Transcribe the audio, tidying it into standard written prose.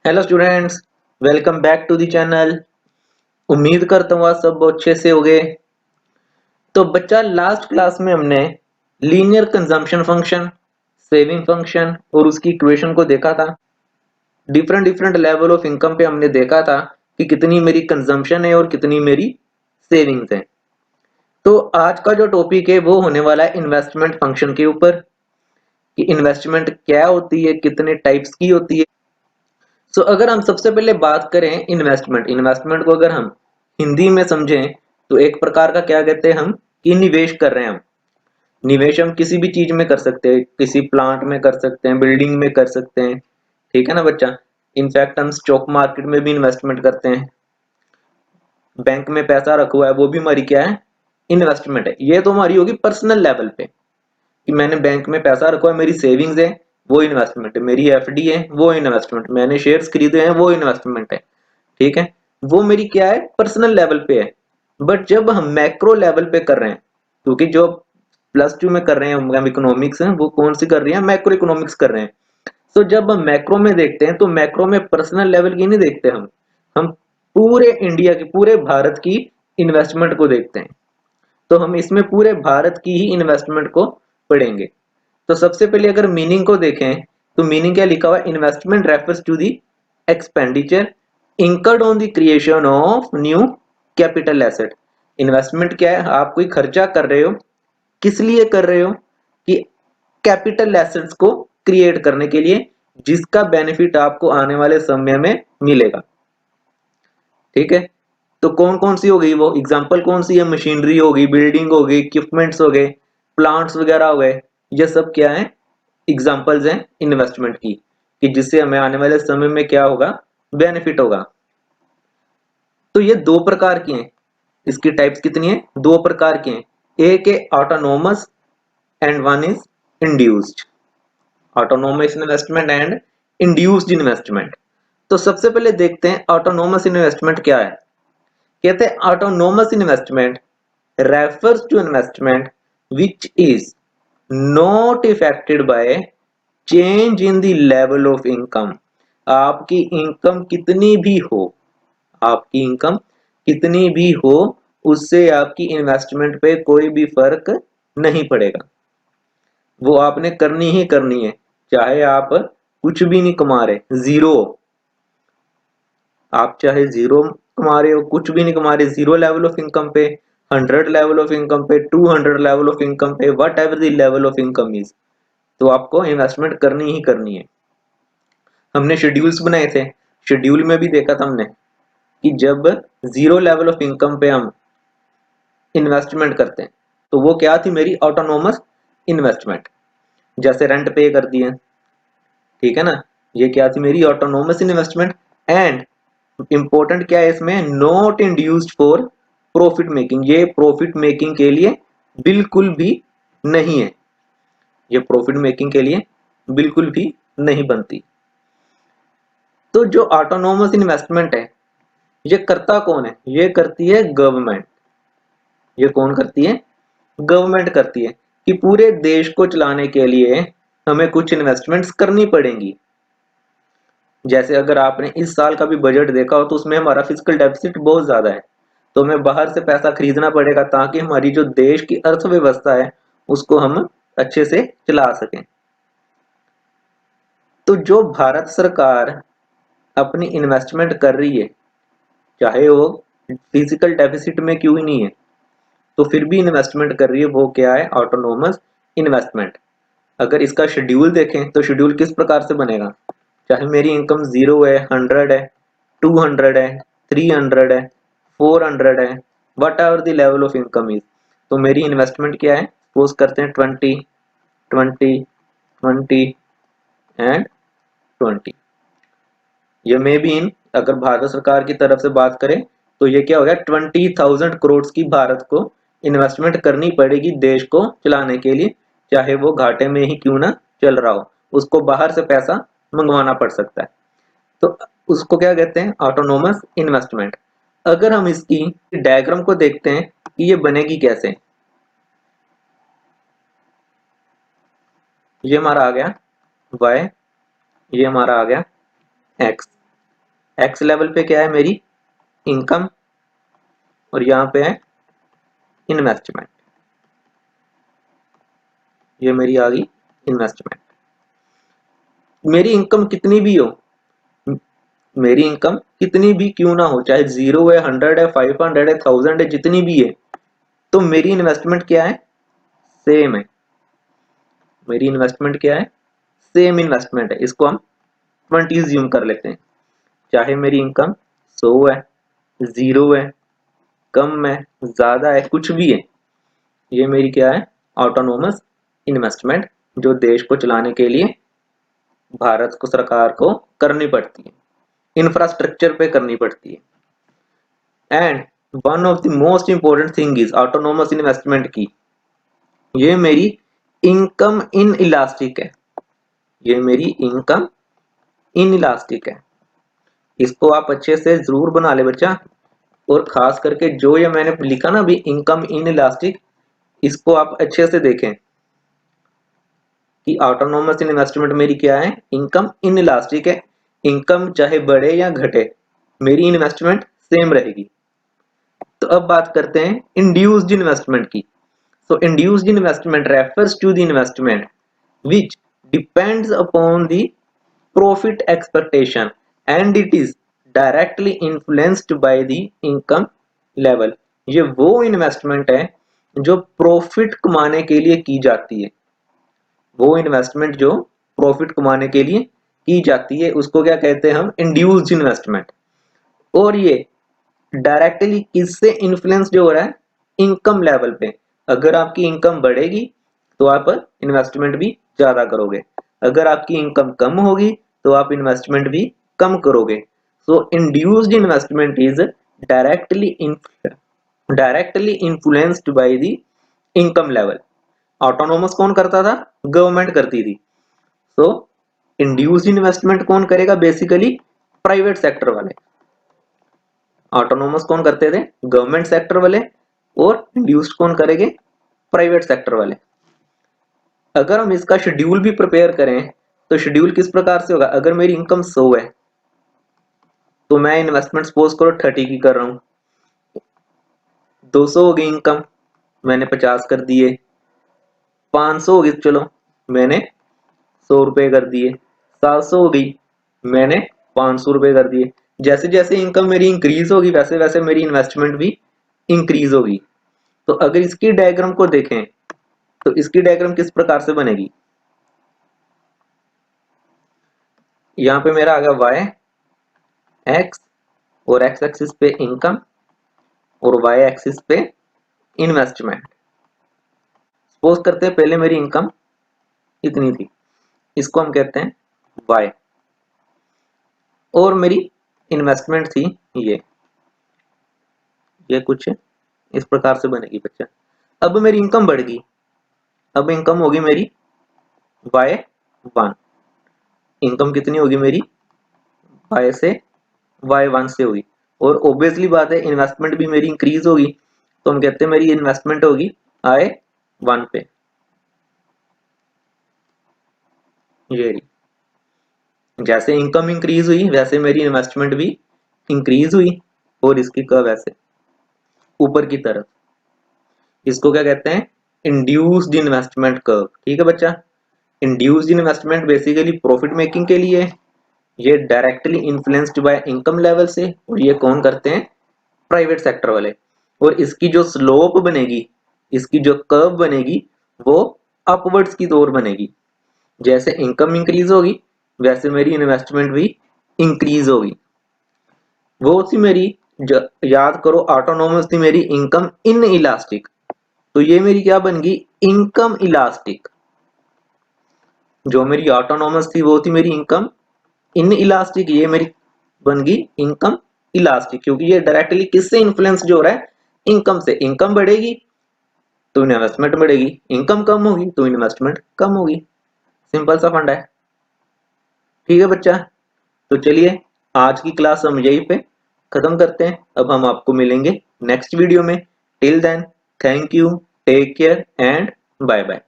Hello students, welcome back to the channel. उम्मीद करता हूँ आप सब अच्छे से होंगे। तो बच्चा, लास्ट क्लास में हमने linear consumption function, saving function और उसकी इक्वेशन को देखा था। Different different level of income पे हमने देखा था कि कितनी मेरी कंजम्पशन है और कितनी मेरी सेविंग्स है। तो आज का जो टॉपिक है वो होने वाला है इन्वेस्टमेंट फंक्शन के ऊपर, कि इन्वेस्टमेंट क्या होती है, कितने टाइप्स की होती है। सो अगर हम सबसे पहले बात करें इन्वेस्टमेंट इन्वेस्टमेंट को अगर हम हिंदी में समझें तो एक प्रकार का क्या कहते हैं हम, कि निवेश कर रहे हैं हम। निवेश हम किसी भी चीज में कर सकते हैं, किसी प्लांट में कर सकते हैं, बिल्डिंग में कर सकते हैं। ठीक है ना बच्चा। इनफैक्ट हम स्टॉक मार्केट में भी इन्वेस्टमेंट करते हैं। बैंक में पैसा रखा हुआ है, वो भी हमारी क्या है, इन्वेस्टमेंट है। ये तो हमारी होगी पर्सनल लेवल पे, कि मैंने बैंक में पैसा रखा है, मेरी सेविंग्स है, वो इन्वेस्टमेंट है। मेरी एफडी है, वो इन्वेस्टमेंट। मैंने शेयर्स खरीदे हैं, वो इन्वेस्टमेंट है। ठीक है, वो मेरी क्या है, पर्सनल लेवल पे है। बट जब हम मैक्रो लेवल पे कर रहे हैं, क्योंकि जो प्लस टू में कर रहे हैं हम इकोनॉमिक्स हैं, वो कौन सी कर रही है, मैक्रो इकोनॉमिक्स कर रहे हैं। तो जब हम मैक्रो में देखते हैं तो मैक्रो में पर्सनल लेवल की नहीं देखते हम पूरे इंडिया की, पूरे भारत की इन्वेस्टमेंट को देखते हैं। तो हम इसमें पूरे भारत की ही इन्वेस्टमेंट को पढ़ेंगे। तो सबसे पहले अगर मीनिंग को देखें तो मीनिंग क्या लिखा हुआ है, investment refers to the expenditure incurred on the creation of new capital asset। Investment क्या है, आप कोई खर्चा कर रहे हो, किस लिए कर रहे हो, कि कैपिटल एसेट्स को क्रिएट करने के लिए, जिसका बेनिफिट आपको आने वाले समय में मिलेगा। ठीक है, तो कौन कौन सी हो गई वो एग्जांपल, कौन सी है, मशीनरी होगी, बिल्डिंग होगी, इक्विपमेंट्स हो गए, प्लांट्स वगैरह हो गए। ये सब क्या है, एग्जांपल्स हैं इन्वेस्टमेंट की, कि जिससे हमें आने वाले समय में क्या होगा, बेनिफिट होगा। तो ये दो प्रकार की हैं। इसकी टाइप्स कितनी है, दो प्रकार की हैं। एक है autonomous and one is induced. Autonomous investment and induced investment. तो सबसे पहले देखते हैं ऑटोनोमस इन्वेस्टमेंट क्या है। कहते हैं autonomous investment refers to investment which is not affected by change in the level of income। आपकी इनकम कितनी भी हो, आपकी इनकम कितनी भी हो, उससे आपकी इन्वेस्टमेंट पे कोई भी फर्क नहीं पड़ेगा। वो आपने करनी ही करनी है, चाहे आप कुछ भी नहीं कमा रहे, जीरो। आप चाहे जीरो कमा रहे हो, कुछ भी नहीं कमा रहे, जीरो लेवल ऑफ इनकम पे, 100 लेवल ऑफ इनकम पे, 200 लेवल ऑफ इनकम पे, what ever the level of income is, तो आपको इन्वेस्टमेंट करनी ही करनी है। हमने शेड्यूल्स बनाए थे, शेड्यूल में भी देखा था हमने कि जब जीरो लेवल ऑफ इनकम पे हम इन्वेस्टमेंट करते हैं तो वो क्या थी, मेरी ऑटोनोमस इन्वेस्टमेंट। जैसे रेंट पे कर दिए, ठीक है ना, ये क्या थी, मेरी ऑटोनोमस इन्वेस्टमेंट। एंड इंपॉर्टेंट क्या है इसमें, not induced for profit making. ये प्रॉफिट मेकिंग के लिए बिल्कुल भी नहीं है, ये प्रॉफिट मेकिंग के लिए बिल्कुल भी नहीं बनती। तो जो ऑटोनोमस इन्वेस्टमेंट है, ये करता कौन है, ये करती है गवर्नमेंट। ये कौन करती है, गवर्नमेंट करती है, कि पूरे देश को चलाने के लिए हमें कुछ इन्वेस्टमेंट्स करनी पड़ेंगी। जैसे अगर आपने इस साल का भी बजट देखा हो तो उसमें हमारा फिजिकल डेफिसिट बहुत ज्यादा है, तो हमें बाहर से पैसा खरीदना पड़ेगा ताकि हमारी जो देश की अर्थव्यवस्था है उसको हम अच्छे से चला सकें। तो जो भारत सरकार अपनी इन्वेस्टमेंट कर रही है, चाहे वो फिजिकल डेफिसिट में क्यों ही नहीं है, तो फिर भी इन्वेस्टमेंट कर रही है, वो क्या है, ऑटोनोमस इन्वेस्टमेंट। अगर इसका शेड्यूल देखें तो शेड्यूल किस प्रकार से बनेगा, चाहे मेरी इनकम जीरो है, 100 है, 200 है, 300 है, 400 है, what ever the level of income is, तो मेरी इन्वेस्टमेंट क्या है, सपोज करते हैं 20 20 20 एंड 20। ये मे बी इन, अगर भारत सरकार की तरफ से बात करें तो ये क्या हो गया, 20,000 करोड़ की भारत को इन्वेस्टमेंट करनी पड़ेगी देश को चलाने के लिए, चाहे वो घाटे में ही क्यों ना चल रहा हो, उसको बाहर से पैसा मंगवाना पड़ सकता है। तो उसको क्या कहते हैं, ऑटोनोमस इन्वेस्टमेंट। अगर हम इसकी डायग्राम को देखते हैं कि ये बनेगी कैसे, ये हमारा आ गया y, ये हमारा आ गया x। एक्स लेवल पे क्या है मेरी इनकम और यहाँ पे है इन्वेस्टमेंट। ये मेरी आ गई इन्वेस्टमेंट। मेरी इनकम कितनी भी हो, मेरी इनकम कितनी भी क्यों ना हो, चाहे 0 है, 100 है, 500 है, 1000 है, जितनी भी है, तो मेरी इन्वेस्टमेंट क्या है, सेम है। मेरी इन्वेस्टमेंट क्या है, सेम इन्वेस्टमेंट है। इसको हम 20 ज्यूम कर लेते हैं। चाहे मेरी इनकम 100 है, 0 है, कम है, ज्यादा है, कुछ भी है, ये मेरी क्या है, ऑटोनोमस इन्वेस्टमेंट, जो देश को चलाने के लिए भारत को सरकार को करनी पड़ती है, इंफ्रास्ट्रक्चर पे करनी पड़ती है। And one of the most important thing is autonomous investment की, ये मेरी इनकम इन इलास्टिक है। ये मेरी इनकम इन इलास्टिक है। इसको आप अच्छे से जरूर बना ले बच्चा, और खास करके जो ये मैंने लिखा ना अभी इनकम इन इलास्टिक, इसको आप अच्छे से देखें कि ऑटोनोमस इन्वेस्टमेंट मेरी क्या है, इनकम इन इलास्टिक है। इनकम चाहे बढ़े या घटे, मेरी इन्वेस्टमेंट सेम रहेगी। तो अब बात करते हैं इंड्यूस्ड इन्वेस्टमेंट की। So induced investment refers to the investment which depends upon the profit expectation and it is directly influenced by the income level। ये वो इन्वेस्टमेंट है जो प्रॉफिट कमाने के लिए की जाती है। वो इन्वेस्टमेंट जो प्रॉफिट कमाने के लिए की जाती है उसको क्या कहते हैं हम, इंड्यूस्ड इन्वेस्टमेंट। और ये डायरेक्टली किससे इन्फ्लुएंस जो हो रहा है, इनकम लेवल पे। अगर आपकी इनकम बढ़ेगी तो आप इन्वेस्टमेंट भी ज्यादा करोगे, अगर आपकी इनकम कम होगी तो आप इन्वेस्टमेंट भी कम करोगे। So induced investment is directly directly influenced by the income level. Autonomous कौन करता था, गवर्नमेंट करती थी। सो इंड्यूस्ड इन्वेस्टमेंट कौन करेगा, बेसिकली प्राइवेट सेक्टर वाले। ऑटोनोमस कौन करते थे, गवर्नमेंट सेक्टर वाले, और इंड्यूस्ड कौन करेंगे, प्राइवेट सेक्टर वाले। अगर हम इसका शेड्यूल भी प्रिपेयर करें तो शेड्यूल किस प्रकार से होगा, अगर मेरी इनकम 100 है तो मैं इन्वेस्टमेंट सपोज करो 30 की कर रहा हूं, 200 हो गई इनकम, मैंने 50 कर दिए, 500 हो गई, चलो मैंने 100 रुपए कर दिए, 700 हो गई, मैंने 500 रुपए कर दिए। जैसे जैसे इनकम मेरी इंक्रीज होगी वैसे वैसे मेरी इन्वेस्टमेंट भी इंक्रीज होगी। तो अगर इसकी डायग्राम को देखें तो इसकी डायग्राम किस प्रकार से बनेगी, यहाँ पे मेरा आ गया वाई एक्स, और एक्स एक्सिस पे इनकम और वाई एक्सिस पे इन्वेस्टमेंट। सपोज करते हैं पहले मेरी इनकम इतनी थी, इसको हम कहते हैं वाई, और मेरी इन्वेस्टमेंट थी ये कुछ इस प्रकार से बनेगी बच्चा। अब मेरी इनकम बढ़ गई, अब इनकम होगी मेरी y1, इनकम कितनी होगी मेरी, y से y1 से होगी, और ऑब्वियसली बात है इन्वेस्टमेंट भी मेरी इंक्रीज होगी, तो हम कहते हैं मेरी इन्वेस्टमेंट होगी I1 पे। ये जैसे इनकम इंक्रीज हुई वैसे मेरी इन्वेस्टमेंट भी इंक्रीज हुई, और इसकी कर्व ऐसे ऊपर की तरफ, इसको क्या कहते हैं, इंड्यूस्ड इन्वेस्टमेंट कर्व। ठीक है बच्चा, induced investment basically profit making के लिए, ये directly influenced bye income level से, और ये कौन करते हैं, प्राइवेट सेक्टर वाले। और इसकी जो स्लोप बनेगी, इसकी जो कर्व बनेगी वो अपवर्ड्स की ओर बनेगी। जैसे इनकम इंक्रीज होगी वैसे मेरी इन्वेस्टमेंट भी इंक्रीज होगी। वो थी मेरी, याद करो ऑटोनोमस थी मेरी इनकम इन इलास्टिक, तो ये मेरी क्या बन गई, इनकम इलास्टिक। जो मेरी ऑटोनोमस थी वो थी मेरी इनकम इन इलास्टिक, ये मेरी बन गई इनकम इलास्टिक, क्योंकि ये डायरेक्टली किससे इन्फ्लुएंस जो हो रहा है, इनकम से। इनकम बढ़ेगी तो इन्वेस्टमेंट बढ़ेगी, इनकम कम होगी तो इन्वेस्टमेंट कम होगी। सिंपल सा फंडा है। ठीक है बच्चा, तो चलिए आज की क्लास हम यहीं पे खत्म करते हैं। अब हम आपको मिलेंगे नेक्स्ट वीडियो में। Till then thank you, take care and bye bye.